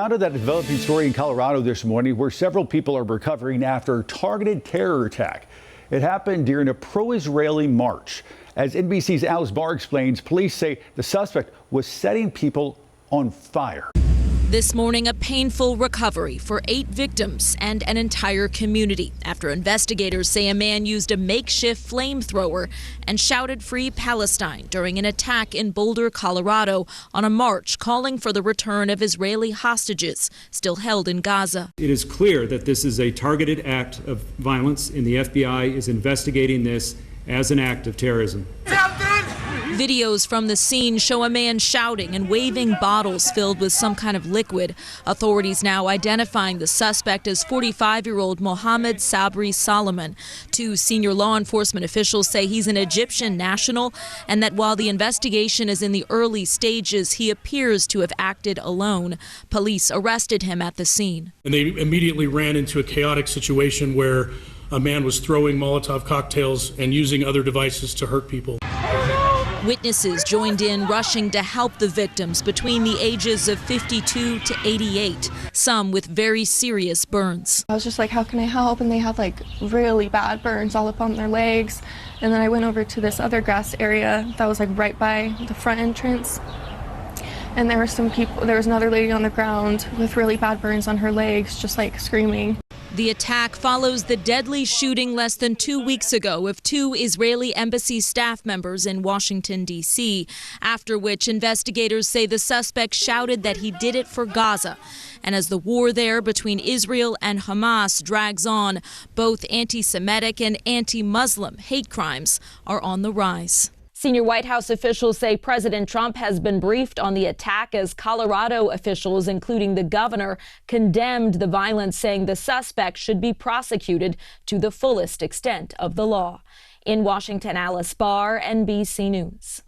Out of that developing story in Colorado this morning, where several people are recovering after a targeted terror attack. It happened during a pro-Israeli march. As NBC's Alice Barr explains, police say the suspect was setting people on fire. This morning, a painful recovery for 8 victims and an entire community after investigators say a man used a makeshift flamethrower and shouted "Free Palestine" during an attack in Boulder, Colorado, on a march calling for the return of Israeli hostages still held in Gaza. It is clear that this is a targeted act of violence, and the FBI is investigating this as an act of terrorism. Videos from the scene show a man shouting and waving bottles filled with some kind of liquid. Authorities now identifying the suspect as 45-year-old Mohamed Sabry Soliman. 2 senior law enforcement officials say he's an Egyptian national and that while the investigation is in the early stages, he appears to have acted alone. Police arrested him at the scene. And they immediately ran into a chaotic situation where a man was throwing Molotov cocktails and using other devices to hurt people. Witnesses joined in, rushing to help the victims between the ages of 52 to 88, some with very serious burns. I was just like, how can I help? And they had like really bad burns all up on their legs. And then I went over to this other grass area that was like right by the front entrance. And there were some people, there was another lady on the ground with really bad burns on her legs, just like screaming. The attack follows the deadly shooting less than 2 weeks ago of 2 Israeli embassy staff members in Washington, D.C., after which investigators say the suspect shouted that he did it for Gaza. And as the war there between Israel and Hamas drags on, both anti-Semitic and anti-Muslim hate crimes are on the rise. Senior White House officials say President Trump has been briefed on the attack as Colorado officials, including the governor, condemned the violence, saying the suspect should be prosecuted to the fullest extent of the law. In Washington, Alice Barr, NBC News.